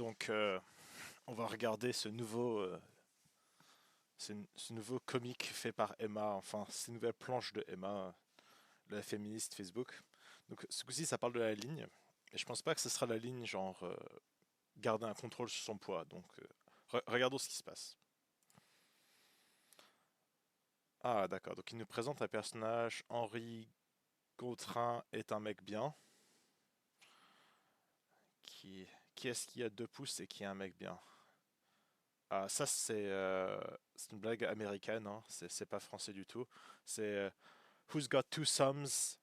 Donc, on va regarder ce nouveau comic fait par Emma, enfin, ces nouvelles planches de Emma, la féministe Facebook. Donc, ce coup-ci, ça parle de la ligne. Et je pense pas que ce sera la ligne genre garder un contrôle sur son poids. Donc, regardons ce qui se passe. Ah, d'accord. Donc, il nous présente un personnage. Henri Gautrin est un mec bien. Qui, qui est-ce qui a 2 pouces et qui est un mec bien? Ah, ça, c'est une blague américaine, hein. C'est pas français du tout. C'est Who's got 2 thumbs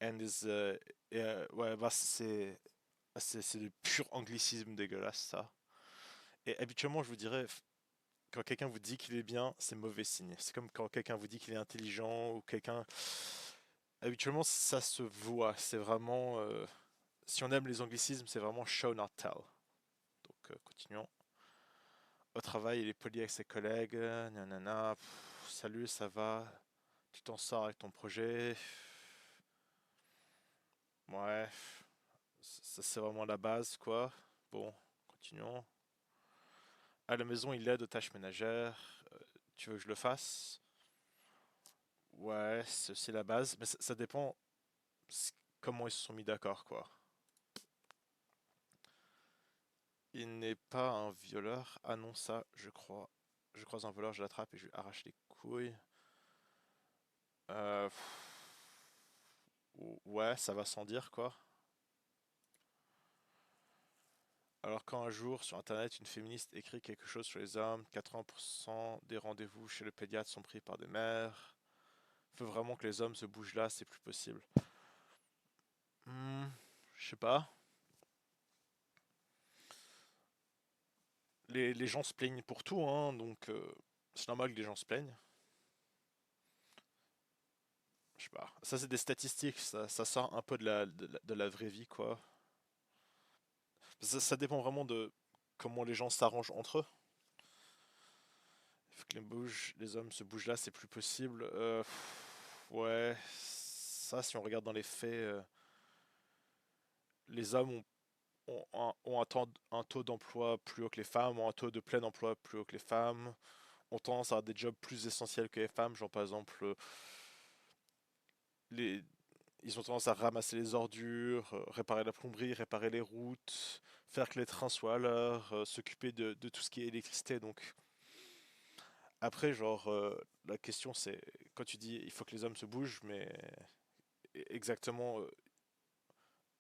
and is. Ouais, bah, c'est du pur anglicisme dégueulasse, ça. Et habituellement, je vous dirais, quand quelqu'un vous dit qu'il est bien, c'est mauvais signe. C'est comme quand quelqu'un vous dit qu'il est intelligent ou quelqu'un. Habituellement, ça se voit. C'est vraiment. Si on aime les anglicismes, c'est vraiment show not tell. Donc, continuons. Au travail, il est poli avec ses collègues. Nanana. Salut, ça va? Tu t'en sors avec ton projet? Ouais, ça c'est vraiment la base, quoi. Bon, continuons. À la maison, il aide aux tâches ménagères. Tu veux que je le fasse? Ouais, c'est aussi la base, mais ça dépend comment ils se sont mis d'accord, quoi. Il n'est pas un violeur. Ah non, ça, je crois. Je croise un voleur, je l'attrape et je lui arrache les couilles. Euh, ouais, ça va sans dire, quoi. Alors quand un jour, sur Internet, une féministe écrit quelque chose sur les hommes, 80% des rendez-vous chez le pédiatre sont pris par des mères. Faut vraiment que les hommes se bougent là, c'est plus possible. Hmm, je sais pas. Les gens se plaignent pour tout, hein, donc c'est normal que les gens se plaignent. Je sais pas. Ça, c'est des statistiques, ça sort un peu de la vraie vie, quoi. Ça dépend vraiment de comment les gens s'arrangent entre eux. Il faut que les hommes se bougent là, c'est plus possible. Ouais, ça, si on regarde dans les faits, les hommes ont un taux d'emploi plus haut que les femmes, ont un taux de plein emploi plus haut que les femmes, ont tendance à avoir des jobs plus essentiels que les femmes, genre par exemple, les, ils ont tendance à ramasser les ordures, réparer la plomberie, réparer les routes, faire que les trains soient à l'heure, s'occuper de tout ce qui est électricité. Donc après, genre, la question c'est, quand tu dis il faut que les hommes se bougent, mais exactement,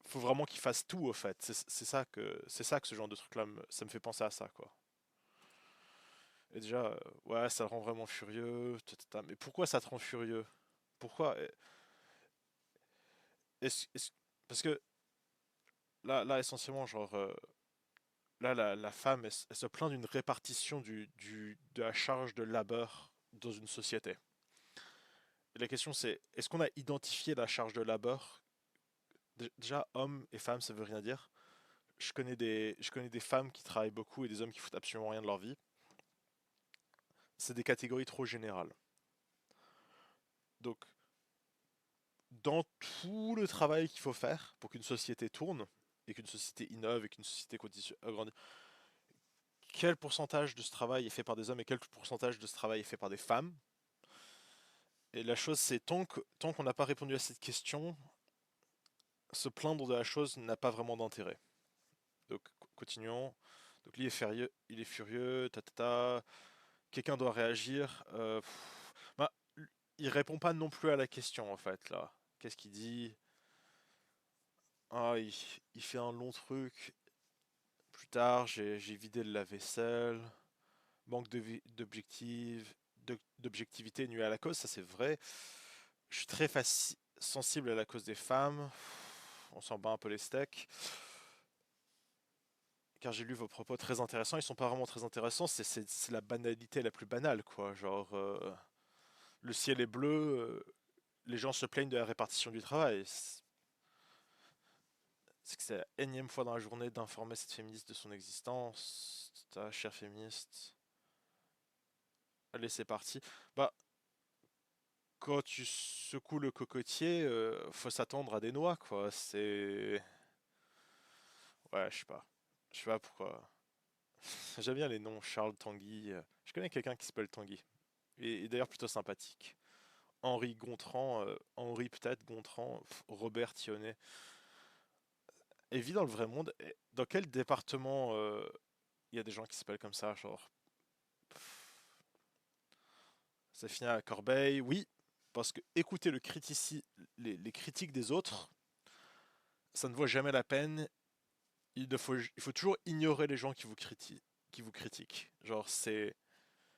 faut vraiment qu'ils fassent tout au fait. C'est ça que ce genre de truc là, ça me fait penser à ça, quoi. Et déjà, ouais, ça le rend vraiment furieux. Mais pourquoi ça te rend furieux? Pourquoi? Parce que là, essentiellement, genre, là, la femme, elle se plaint d'une répartition de la charge de labeur dans une société. Et la question, c'est, est-ce qu'on a identifié la charge de labeur? Déjà, hommes et femmes, ça veut rien dire. Je connais des femmes qui travaillent beaucoup et des hommes qui foutent absolument rien de leur vie. C'est des catégories trop générales. Donc, dans tout le travail qu'il faut faire pour qu'une société tourne, et qu'une société innove, et qu'une société continue à grandir, quel pourcentage de ce travail est fait par des hommes et quel pourcentage de ce travail est fait par des femmes? Et la chose, c'est tant qu'on n'a pas répondu à cette question, se plaindre de la chose n'a pas vraiment d'intérêt. Donc, continuons. Donc, lui est furieux, il est furieux, quelqu'un doit réagir. Bah, il répond pas non plus à la question, en fait, là. Qu'est-ce qu'il dit? Ah, il fait un long truc. Plus tard, j'ai vidé le lave-vaisselle. Manque d'objectivité nuit à la cause, ça c'est vrai. Je suis très sensible à la cause des femmes. On s'en bat un peu les steaks. Car j'ai lu vos propos très intéressants. Ils sont pas vraiment très intéressants. C'est la banalité la plus banale, quoi. Genre, le ciel est bleu. Les gens se plaignent de la répartition du travail. C'est que c'est la énième fois dans la journée d'informer cette féministe de son existence. Ta chère féministe. Allez, c'est parti. Bah, quand tu secoues le cocotier, faut s'attendre à des noix, quoi. C'est. Ouais, je sais pas. Je sais pas pourquoi. J'aime bien les noms, Charles Tanguy. Je connais quelqu'un qui s'appelle Tanguy. Et d'ailleurs plutôt sympathique. Henri Gontran, Henri peut-être, Gontran, Robert Thionnet. Et vit dans le vrai monde. Dans quel département il y a des gens qui s'appellent comme ça, genre ça finit à Corbeil? Oui, parce que écouter les critiques des autres, ça ne vaut jamais la peine. Il faut toujours ignorer les gens qui vous critiquent. Genre, ça,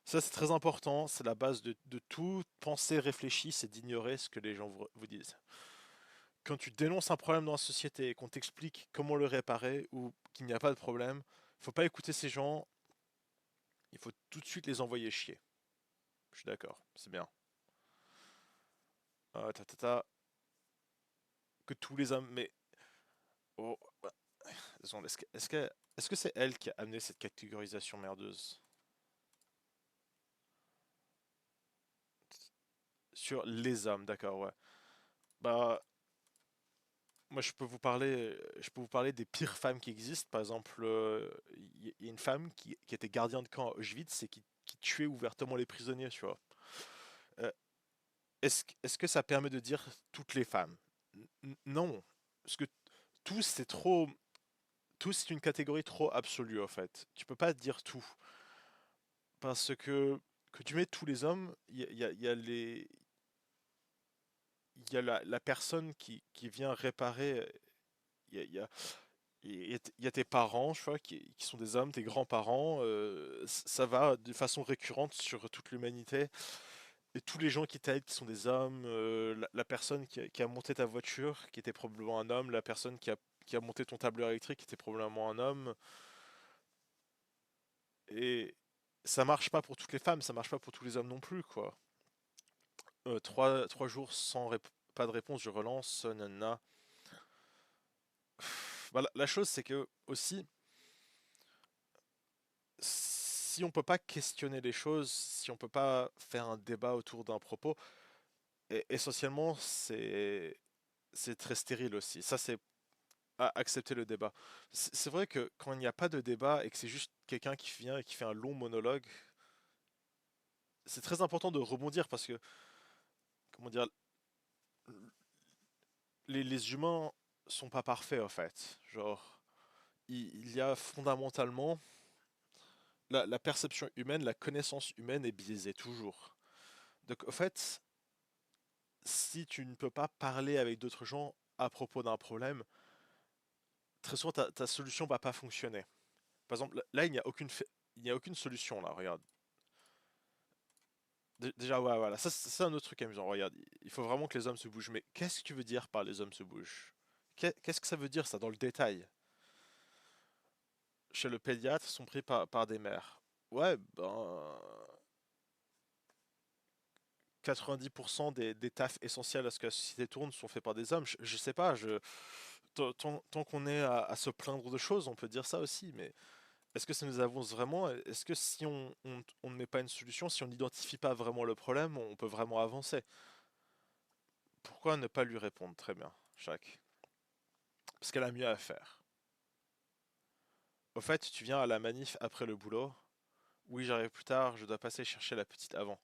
c'est très important. C'est la base de toute pensée réfléchie, c'est d'ignorer ce que les gens vous disent. Quand tu dénonces un problème dans la société et qu'on t'explique comment le réparer ou qu'il n'y a pas de problème, faut pas écouter ces gens. Il faut tout de suite les envoyer chier. Je suis d'accord, c'est bien. Que tous les hommes, mais oh, bah, est-ce que c'est elle qui a amené cette catégorisation merdeuse sur les hommes? D'accord, ouais. Bah, moi, je peux vous parler des pires femmes qui existent. Par exemple, il y a une femme qui était gardien de camp à Auschwitz et qui tuait ouvertement les prisonniers, tu vois. Euh, est-ce que ça permet de dire toutes les femmes? Non. Parce que tous, c'est trop. Tous, c'est une catégorie trop absolue, en fait. Tu peux pas dire tout. Parce que tu mets tous les hommes, il y a la personne qui vient réparer. Il y a, il y a- il y a tes parents, je vois, qui sont des hommes, tes grands-parents. Ça va de façon récurrente sur toute l'humanité. Et tous les gens qui t'aident, qui sont des hommes. La personne qui a monté ta voiture, qui était probablement un homme. La personne qui a monté ton tableur électrique, qui était probablement un homme. Et ça marche pas pour toutes les femmes, ça marche pas pour tous les hommes non plus, quoi. Trois jours sans pas de réponse, je relance, nanana. Bah, la chose, c'est que aussi, si on peut pas questionner les choses, si on peut pas faire un débat autour d'un propos, essentiellement, c'est très stérile aussi. Ça, c'est accepter le débat. C'est vrai que quand il n'y a pas de débat et que c'est juste quelqu'un qui vient et qui fait un long monologue, c'est très important de rebondir parce que, comment dire, les humains sont pas parfaits en fait. Genre, il y a fondamentalement la perception humaine, la connaissance humaine est biaisée toujours. Donc, en fait, si tu ne peux pas parler avec d'autres gens à propos d'un problème, très souvent ta solution va pas fonctionner. Par exemple, là, il n'y a aucune solution là. Regarde. Déjà, ouais, voilà, ça c'est un autre truc amusant. Regarde, il faut vraiment que les hommes se bougent. Mais qu'est-ce que tu veux dire par les hommes se bougent? Qu'est-ce que ça veut dire ça dans le détail? Chez le pédiatre sont pris par des mères. Ouais, ben 90% des tafs essentiels à ce que la société tourne sont faits par des hommes. Je sais pas, tant qu'on est à se plaindre de choses, on peut dire ça aussi, mais est-ce que ça nous avance vraiment? Est-ce que si on ne met pas une solution, si on n'identifie pas vraiment le problème, on peut vraiment avancer? Pourquoi ne pas lui répondre? Très bien, Jacques. Parce qu'elle a mieux à faire. Au fait, tu viens à la manif après le boulot. Oui, j'arrive plus tard, je dois passer chercher la petite avant.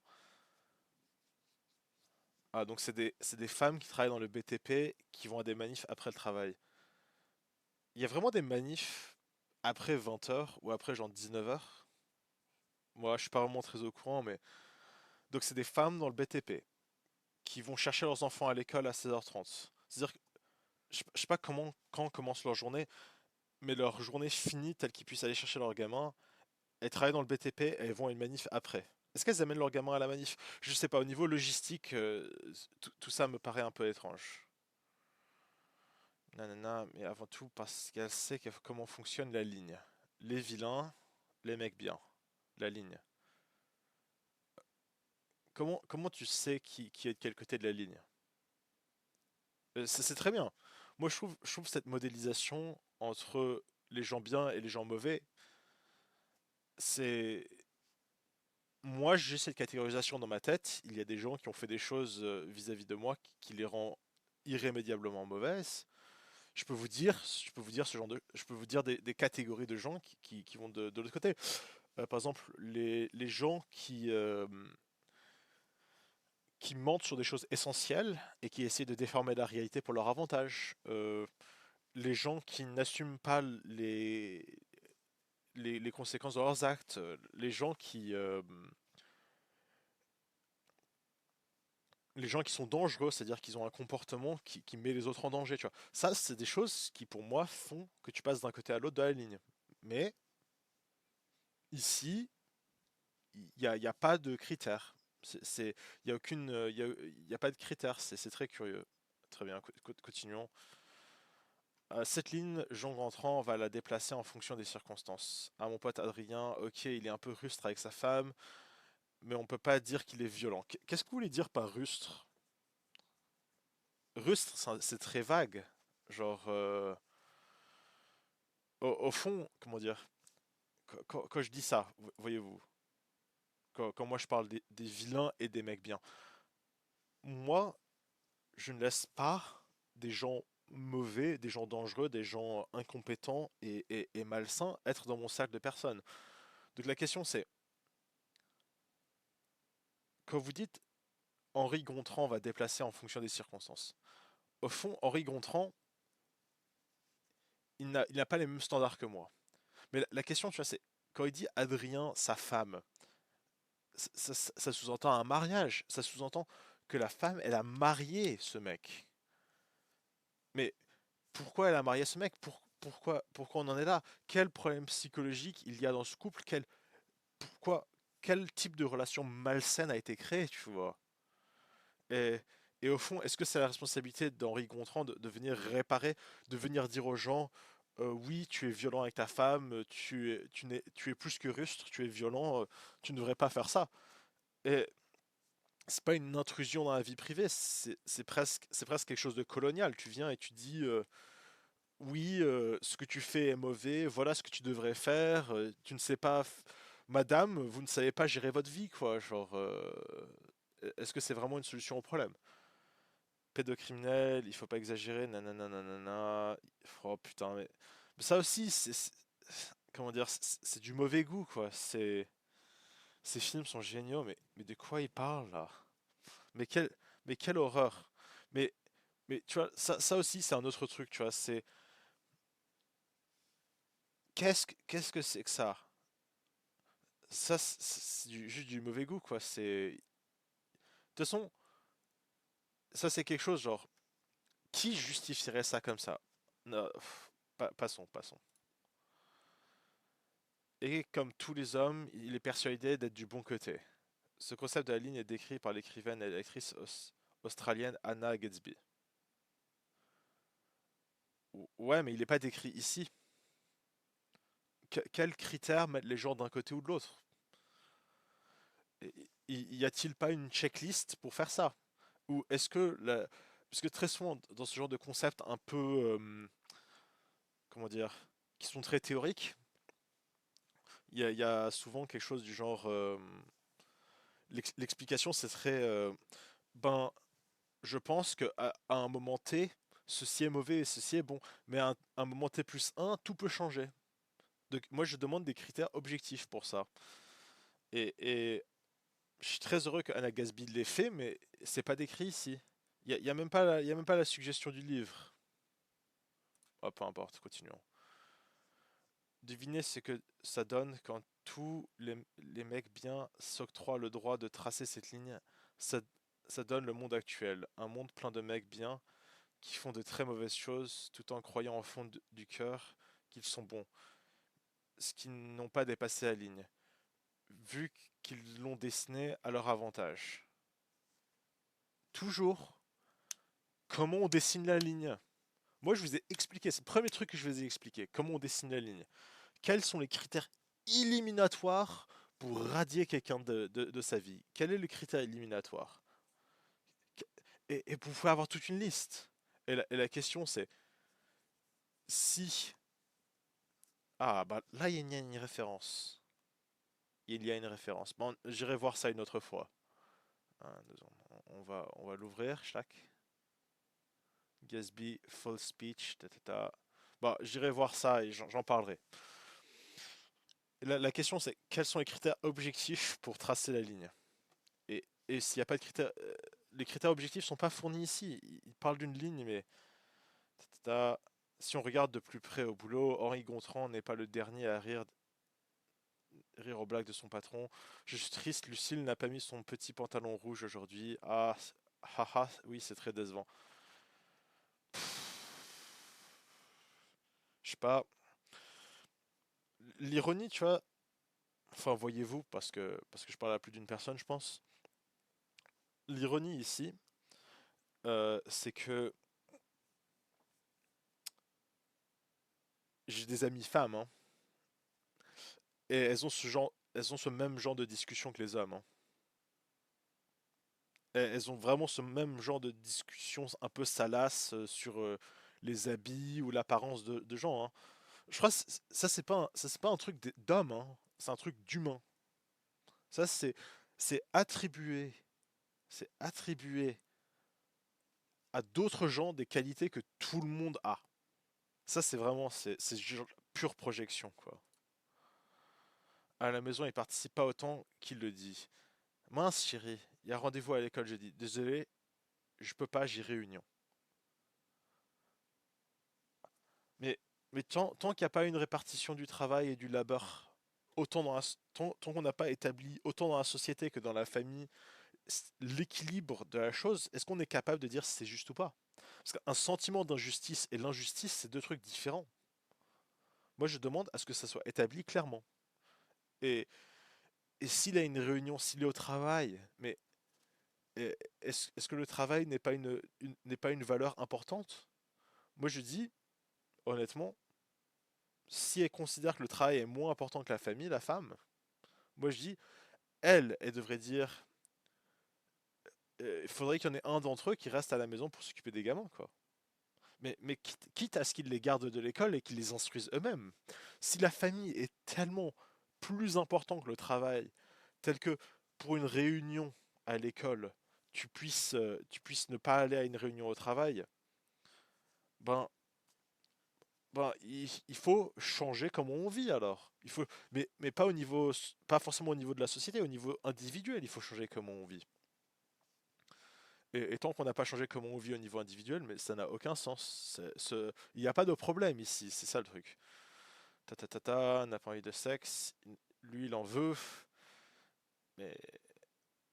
Ah, donc c'est des femmes qui travaillent dans le BTP qui vont à des manifs après le travail. Il y a vraiment des manifs après 20 h ou après genre 19 h. Moi, je suis pas vraiment très au courant, mais... Donc c'est des femmes dans le BTP qui vont chercher leurs enfants à l'école à 16h30. C'est-à-dire que je sais pas quand commence leur journée, mais leur journée finit telle qu'ils puissent aller chercher leurs gamins. Elles travaillent dans le BTP et elles vont à une manif après. Est-ce qu'elles amènent leurs gamins à la manif? Je sais pas, au niveau logistique, tout ça me paraît un peu étrange. Nanana, mais avant tout parce qu'elle sait comment fonctionne la ligne. Les vilains, les mecs bien. La ligne. Comment tu sais qui est de quel côté de la ligne? C'est très bien. Moi, je trouve cette modélisation entre les gens bien et les gens mauvais, c'est... Moi, j'ai cette catégorisation dans ma tête. Il y a des gens qui ont fait des choses vis-à-vis de moi qui les rend irrémédiablement mauvaises. je peux vous dire ce genre de, je peux vous dire des catégories de gens qui vont de l'autre côté. Par exemple, les gens qui mentent sur des choses essentielles et qui essaient de déformer la réalité pour leur avantage. Les gens qui n'assument pas les conséquences de leurs actes. Les gens qui sont dangereux, c'est-à-dire qu'ils ont un comportement qui met les autres en danger, tu vois. Ça, c'est des choses qui, pour moi, font que tu passes d'un côté à l'autre de la ligne. Mais ici, il y a pas de critères. Il y a aucune, il y a pas de critères. C'est très curieux. Très bien, continuons. Cette ligne, Jean Gontran va la déplacer en fonction des circonstances. Ah, mon pote Adrien, ok, il est un peu rustre avec sa femme, mais on peut pas dire qu'il est violent. Qu'est-ce que vous voulez dire par rustre? Rustre, c'est très vague. Genre, au fond, comment dire, quand je dis ça, voyez-vous, quand moi je parle des vilains et des mecs bien, moi, je ne laisse pas des gens mauvais, des gens dangereux, des gens incompétents et malsains être dans mon cercle de personnes. Donc la question c'est, quand vous dites Henri Gontran va déplacer en fonction des circonstances, au fond, Henri Gontran, il n'a pas les mêmes standards que moi. Mais la question, tu vois, c'est, quand il dit Adrien, sa femme, ça sous-entend un mariage, ça sous-entend que la femme, elle a marié ce mec. Mais pourquoi elle a marié ce mec? Pourquoi on en est là? Quel problème psychologique il y a dans ce couple? Pourquoi, quel type de relation malsaine a été créé, tu vois? Et, et au fond, est-ce que c'est la responsabilité d'Henri Gontran de venir réparer, de venir dire aux gens, oui, tu es violent avec ta femme, tu es plus que rustre, tu es violent, tu ne devrais pas faire ça. Et c'est pas une intrusion dans la vie privée, c'est presque quelque chose de colonial. Tu viens et tu dis, oui, ce que tu fais est mauvais, voilà ce que tu devrais faire, tu ne sais pas, madame, vous ne savez pas gérer votre vie, quoi. Genre, est-ce que c'est vraiment une solution au problème? Pédocriminel, il faut pas exagérer, nanana, nanana. Oh putain, mais ça aussi, comment dire, c'est du mauvais goût, quoi. Ces films sont géniaux, mais de quoi ils parlent là? Mais quelle, mais quelle horreur! Mais, mais tu vois, ça aussi, c'est un autre truc, tu vois. C'est qu'est-ce que c'est que ça? Ça, c'est juste du mauvais goût, quoi. De toute façon, ça, c'est quelque chose, genre, qui justifierait ça comme ça? Non, passons, passons. Et comme tous les hommes, il est persuadé d'être du bon côté. Ce concept de la ligne est décrit par l'écrivaine et l'actrice australienne Anna Gatsby. Ouais, mais il n'est pas décrit ici. Quels critères mettent les gens d'un côté ou de l'autre? Y a-t-il pas une checklist pour faire ça? Ou est-ce que parce que très souvent dans ce genre de concepts un peu comment dire, qui sont très théoriques, il y a souvent quelque chose du genre l'explication c'est très ben je pense qu'à un moment T, ceci est mauvais et ceci est bon. Mais à un moment T plus un, tout peut changer. Donc moi je demande des critères objectifs pour ça. Et je suis très heureux que Anna Gatsby l'ait fait, mais c'est pas décrit ici. Y a même pas y a même pas la suggestion du livre. Oh, peu importe, continuons. Devinez ce que ça donne quand tous les mecs bien s'octroient le droit de tracer cette ligne. Ça, ça donne le monde actuel. Un monde plein de mecs bien qui font de très mauvaises choses tout en croyant au fond du cœur qu'ils sont bons, ce qui n'ont pas dépassé la ligne, vu qu'ils l'ont dessiné à leur avantage. Toujours, comment on dessine la ligne? Moi, je vous ai expliqué, c'est le premier truc que je vous ai expliqué, comment on dessine la ligne. Quels sont les critères éliminatoires pour radier quelqu'un de sa vie? Quel est le critère éliminatoire? Et vous pouvez avoir toute une liste. Et la question c'est, si... Ah, bah là, il y a une référence. Il y a une référence. Bon, j'irai voir ça une autre fois. Un, deux, on va l'ouvrir, chaque. Gatsby, Full Speech, Bon, j'irai voir ça et j'en parlerai. La question c'est quels sont les critères objectifs pour tracer la ligne? Et s'il n'y a pas de critères, les critères objectifs sont pas fournis ici. Ils parlent d'une ligne, mais ta, si on regarde de plus près au boulot, Henri Gontran n'est pas le dernier à rire aux blagues de son patron. Je suis triste, Lucille n'a pas mis son petit pantalon rouge aujourd'hui. Ah, haha, oui, c'est très décevant. Je sais pas. L'ironie, tu vois, enfin, voyez-vous, parce que je parle à plus d'une personne, je pense. L'ironie ici, c'est que j'ai des amies femmes, hein, et elles ont ce même genre de discussion que les hommes, hein. Elles ont vraiment ce même genre de discussion un peu salace sur les habits ou l'apparence de gens, hein. Je crois que ça c'est pas un truc d'homme, hein. C'est un truc d'humain. Ça c'est attribué, c'est attribué à d'autres gens des qualités que tout le monde a. Ça c'est vraiment c'est pure projection quoi. À la maison, il participe pas autant qu'il le dit. Mince chérie, il y a rendez-vous à l'école jeudi. Désolé, je peux pas, j'ai réunion. Mais, mais tant qu'il n'y a pas une répartition du travail et du labeur, tant qu'on n'a pas établi autant dans la société que dans la famille l'équilibre de la chose, est-ce qu'on est capable de dire si c'est juste ou pas? Parce qu'un sentiment d'injustice et l'injustice, c'est deux trucs différents. Moi, je demande à ce que ça soit établi clairement. Et, et s'il a une réunion, s'il est au travail, mais est-ce que le travail n'est pas une valeur importante? Moi, je dis, honnêtement, si elle considère que le travail est moins important que la famille, la femme, moi je dis, elle devrait dire, il faudrait qu'il y en ait un d'entre eux qui reste à la maison pour s'occuper des gamins, quoi. Mais quitte à ce qu'ils les gardent de l'école et qu'ils les instruisent eux-mêmes. Si la famille est tellement plus important que le travail, tel que pour une réunion à l'école, tu puisses ne pas aller à une réunion au travail, ben, il faut changer comment on vit alors. Mais pas pas forcément au niveau de la société, au niveau individuel, il faut changer comment on vit. Et tant qu'on n'a pas changé comment on vit au niveau individuel, mais ça n'a aucun sens. Il n'y a pas de problème ici, c'est ça le truc. N'a pas envie de sexe, lui il en veut, mais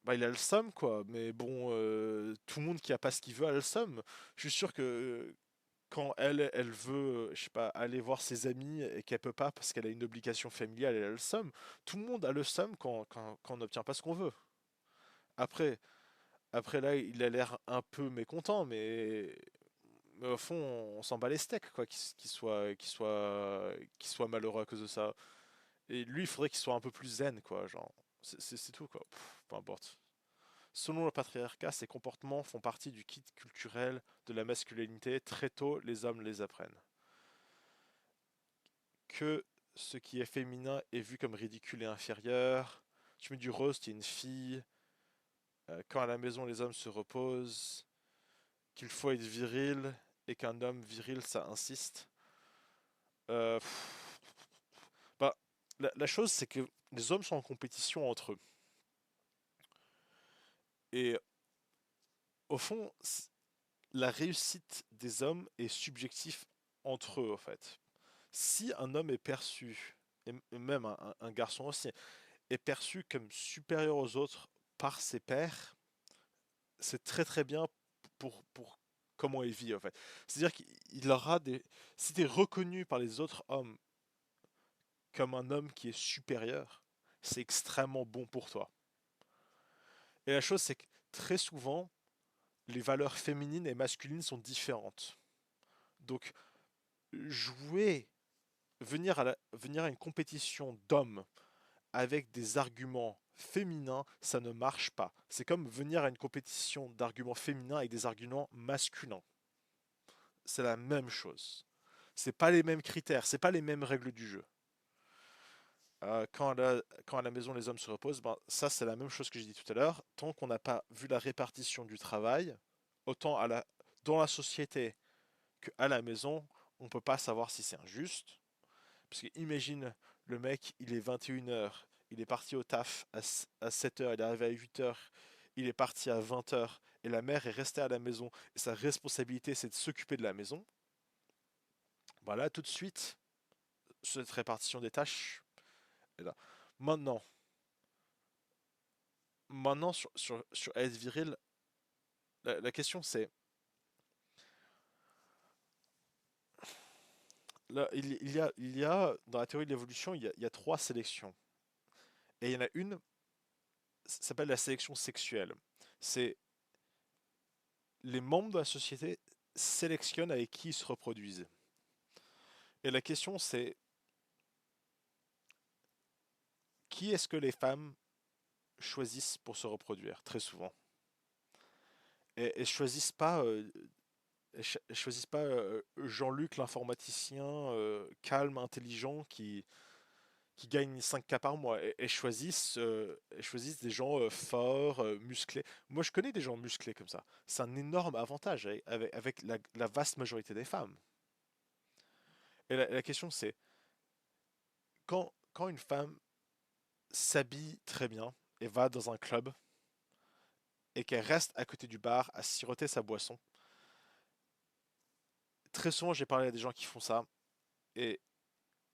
bah, il a le seum quoi. Mais bon, tout le monde qui a pas ce qu'il veut a le seum. Je suis sûr que quand elle veut, je sais pas, aller voir ses amis et qu'elle peut pas parce qu'elle a une obligation familiale, elle a le seum. Tout le monde a le seum quand on n'obtient pas ce qu'on veut. Après, après là, il a l'air un peu mécontent, mais au fond, on s'en bat les steaks, quoi, qu'il soit malheureux à cause de ça. Et lui, il faudrait qu'il soit un peu plus zen, quoi, genre. C'est tout, quoi. Peu importe. Selon le patriarcat, ces comportements font partie du kit culturel de la masculinité. Très tôt, les hommes les apprennent. Que ce qui est féminin est vu comme ridicule et inférieur. Tu mets du rose, tu es une fille. Quand à la maison les hommes se reposent, qu'il faut être viril et qu'un homme viril ça insiste. Euh, bah, la chose c'est que les hommes sont en compétition entre eux. Et au fond, la réussite des hommes est subjective entre eux en fait. Si un homme est perçu, et même un garçon aussi, est perçu comme supérieur aux autres par ses pairs, c'est très très bien pour comment il vit en fait. C'est-à-dire qu'il aura des... Si tu es reconnu par les autres hommes comme un homme qui est supérieur, c'est extrêmement bon pour toi. Et la chose c'est que très souvent, les valeurs féminines et masculines sont différentes. Donc jouer, venir à une compétition d'hommes avec des arguments féminins, ça ne marche pas. C'est comme venir à une compétition d'arguments féminins avec des arguments masculins. C'est la même chose. C'est pas les mêmes critères, c'est pas les mêmes règles du jeu. Quand à la maison les hommes se reposent, ben, ça c'est la même chose que j'ai dit tout à l'heure. Tant qu'on n'a pas vu la répartition du travail, autant dans la société qu'à la maison, on peut pas savoir si c'est injuste. Parce que imagine, le mec, il est 21 h, il est parti au taf à 7 h, il est arrivé à 8 h, il est parti à 20 h, et la mère est restée à la maison, et sa responsabilité c'est de s'occuper de la maison. Voilà, tout de suite, cette répartition des tâches est là. Maintenant, maintenant sur être viril, la question c'est, là, dans la théorie de l'évolution, il y a trois sélections. Et il y en a une, ça s'appelle la sélection sexuelle. C'est les membres de la société sélectionnent avec qui ils se reproduisent. Et la question c'est, qui est-ce que les femmes choisissent pour se reproduire très souvent? Et elles choisissent pas, elles choisissent pas Jean-Luc l'informaticien calme, intelligent qui gagne 5K par mois. Elles choisissent des gens forts, musclés. Moi, je connais des gens musclés comme ça. C'est un énorme avantage avec la vaste majorité des femmes. Et la question, c'est quand une femme s'habille très bien et va dans un club et qu'elle reste à côté du bar à siroter sa boisson, très souvent, j'ai parlé à des gens qui font ça et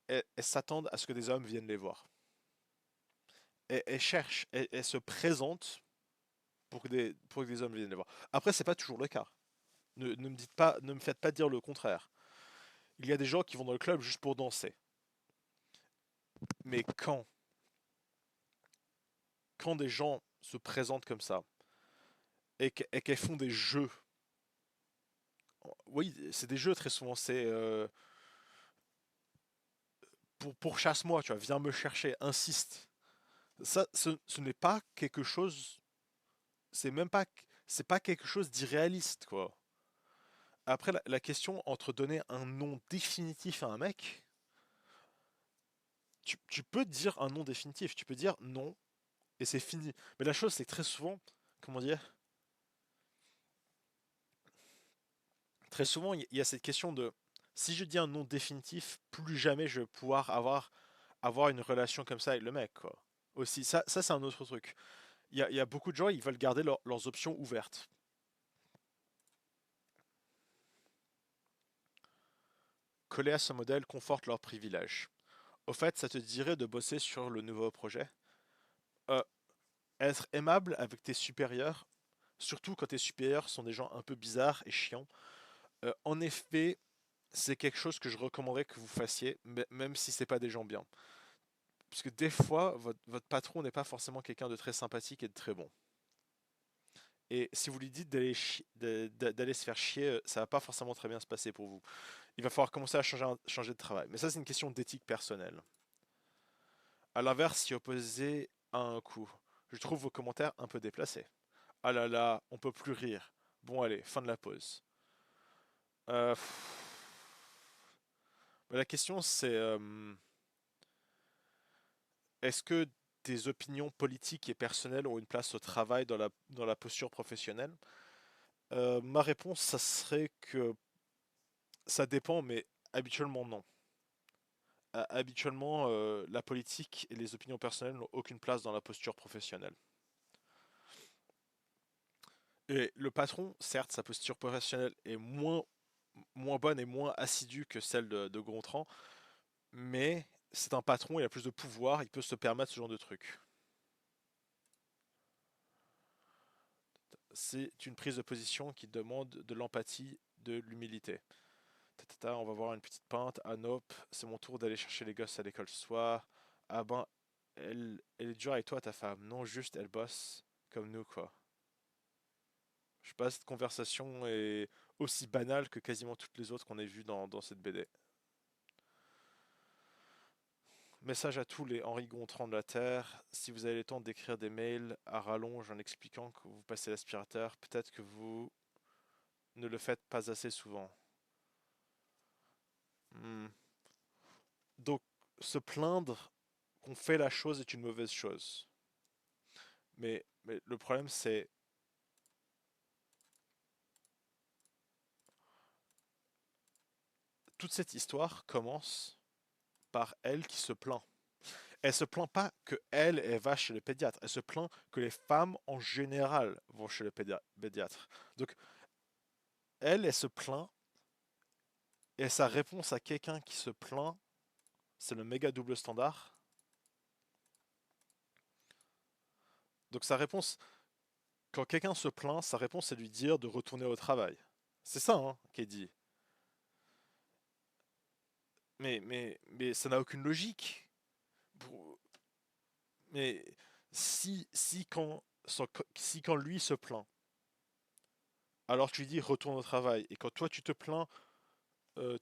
elles s'attendent à ce que des hommes viennent les voir. Et elles cherchent, elles se présentent pour que des hommes viennent les voir. Après, c'est pas toujours le cas. Ne me dites pas, ne me faites pas dire le contraire. Il y a des gens qui vont dans le club juste pour danser. Mais quand des gens se présentent comme ça et qu'elles font des jeux, oui, c'est des jeux très souvent. C'est pour chasse-moi, tu vois, viens me chercher, insiste. Ça, ce n'est pas quelque chose. C'est même pas, c'est pas quelque chose d'irréaliste, quoi. Après, la question entre donner un nom définitif à un mec, tu peux dire un nom définitif, tu peux dire non, et c'est fini. Mais la chose, c'est que très souvent, comment dire, très souvent, il y a cette question de si je dis un nom définitif, plus jamais je vais pouvoir avoir une relation comme ça avec le mec, quoi. Aussi, ça c'est un autre truc. Il y a beaucoup de gens, ils veulent garder leurs options ouvertes. Coller à ce modèle conforte leurs privilèges. Au fait, ça te dirait de bosser sur le nouveau projet? Euh, Être aimable avec tes supérieurs, surtout quand tes supérieurs sont des gens un peu bizarres et chiants. En effet, c'est quelque chose que je recommanderais que vous fassiez, même si c'est pas des gens bien. Parce que des fois, votre patron n'est pas forcément quelqu'un de très sympathique et de très bon. Et si vous lui dites d'aller se faire chier, ça va pas forcément très bien se passer pour vous. Il va falloir commencer à changer de travail. Mais ça, c'est une question d'éthique personnelle. À l'inverse, s'y opposer à un coup. Je trouve vos commentaires un peu déplacés. Ah là là, on peut plus rire. Bon allez, fin de la pause. Pff. Mais la question c'est est-ce que tes opinions politiques et personnelles ont une place au travail dans la posture professionnelle? Ma réponse, ça serait que ça dépend, mais habituellement non. Habituellement, la politique et les opinions personnelles n'ont aucune place dans la posture professionnelle. Et le patron, certes, sa posture professionnelle est moins bonne et moins assidue que celle de Gontran, mais c'est un patron, il a plus de pouvoir, il peut se permettre ce genre de truc. C'est une prise de position qui demande de l'empathie, de l'humilité. Tata, on va voir une petite pinte. Ah nope, c'est mon tour d'aller chercher les gosses à l'école ce soir. Ah ben, elle est dure avec toi, ta femme. Non, juste, elle bosse comme nous, quoi. Je sais pas, cette conversation est aussi banale que quasiment toutes les autres qu'on ait vues dans cette BD. Message à tous les Henri Gontran de la Terre. Si vous avez le temps d'écrire des mails à rallonge en expliquant que vous passez l'aspirateur, peut-être que vous ne le faites pas assez souvent. Hmm. Donc, se plaindre qu'on fait la chose est une mauvaise chose. Mais le problème, c'est toute cette histoire commence par elle qui se plaint. Elle se plaint pas que elle va chez le pédiatre. Elle se plaint que les femmes en général vont chez le pédiatre. Donc elle se plaint et sa réponse à quelqu'un qui se plaint, c'est le méga double standard. Donc sa réponse, quand quelqu'un se plaint, sa réponse c'est lui dire de retourner au travail. C'est ça hein, qui est dit. Mais ça n'a aucune logique. Mais si si quand lui se plaint, alors tu lui dis retourne au travail, et quand toi tu te plains,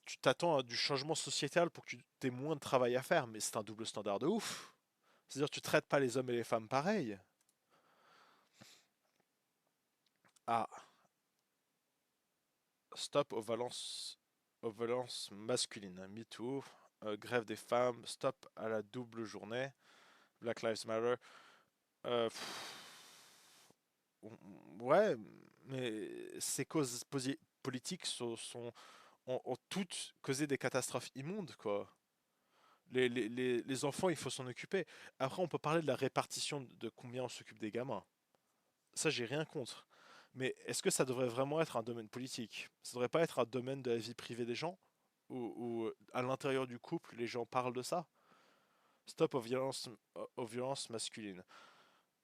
tu t'attends à du changement sociétal pour que tu aies moins de travail à faire, mais c'est un double standard de ouf. C'est-à-dire tu traites pas les hommes et les femmes pareil. Ah, stop aux violences masculines. Me Too, grève des femmes, stop à la double journée, Black Lives Matter. Pff, ouais, mais ces causes politiques ont toutes causé des catastrophes immondes, quoi. Les enfants, il faut s'en occuper. Après, on peut parler de la répartition de combien on s'occupe des gamins. Ça, j'ai rien contre. Mais est-ce que ça devrait vraiment être un domaine politique? Ça devrait pas être un domaine de la vie privée des gens? Ou à l'intérieur du couple, les gens parlent de ça? Stop aux violences masculines.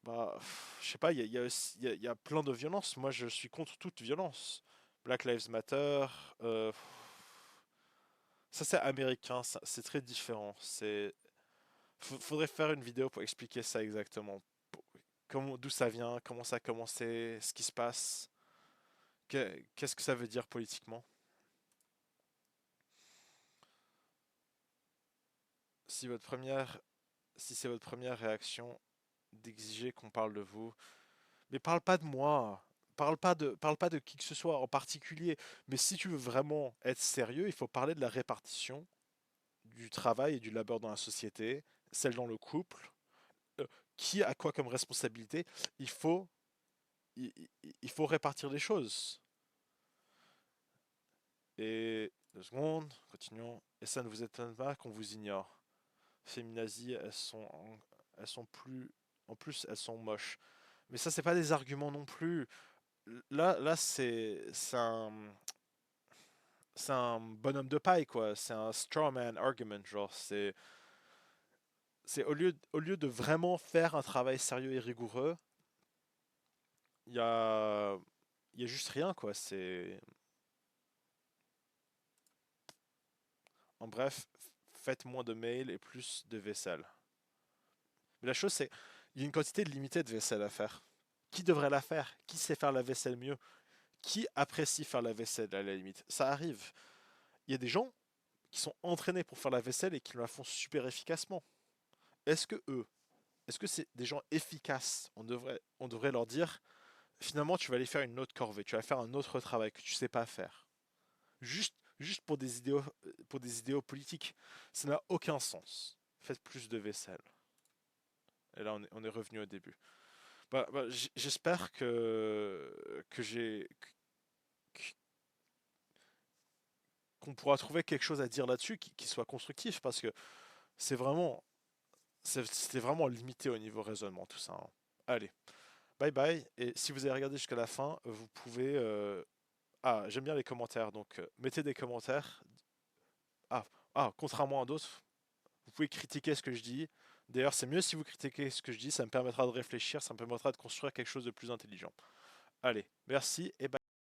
Bah, je sais pas, il y a plein de violences. Moi, je suis contre toute violence. Black Lives Matter, ça c'est américain, c'est très différent. Faudrait faire une vidéo pour expliquer ça exactement. D'où ça vient, comment ça a commencé, ce qui se passe, qu'est-ce que ça veut dire politiquement. Si votre première, si c'est votre première réaction d'exiger qu'on parle de vous, mais parle pas de moi, parle pas de qui que ce soit en particulier. Mais si tu veux vraiment être sérieux, il faut parler de la répartition du travail et du labeur dans la société, celle dans le couple, euh, qui a quoi comme responsabilité. Il faut, il faut répartir les choses. Et 2 secondes, continuons. Et ça ne vous étonne pas qu'on vous ignore. Féminazie, elles sont plus, en plus elles sont moches. Mais ça c'est pas des arguments non plus. Là c'est un bonhomme de paille quoi. C'est un straw man argument genre c'est au lieu de vraiment faire un travail sérieux et rigoureux, il y a il y a juste rien quoi. C'est en bref, faites moins de mails et plus de vaisselle. Mais la chose c'est il y a une quantité limitée de vaisselle à faire. Qui devrait la faire? Qui sait faire la vaisselle mieux? Qui apprécie faire la vaisselle à la limite? Ça arrive. Il y a des gens qui sont entraînés pour faire la vaisselle et qui la font super efficacement. Est-ce que eux, est-ce que c'est des gens efficaces? On devrait leur dire, finalement, tu vas aller faire une autre corvée, tu vas faire un autre travail que tu sais pas faire. Juste pour des idéaux politiques. Ça n'a aucun sens. Faites plus de vaisselle. Et là, on est revenu au début. J'espère que qu'on pourra trouver quelque chose à dire là-dessus qui soit constructif parce que c'est vraiment, c'était vraiment limité au niveau raisonnement tout ça, hein. Allez, bye bye. Et si vous avez regardé jusqu'à la fin, vous pouvez. Ah, j'aime bien les commentaires, donc mettez des commentaires. Ah, contrairement à d'autres, vous pouvez critiquer ce que je dis. D'ailleurs, c'est mieux si vous critiquez ce que je dis, ça me permettra de réfléchir, ça me permettra de construire quelque chose de plus intelligent. Allez, merci et bye.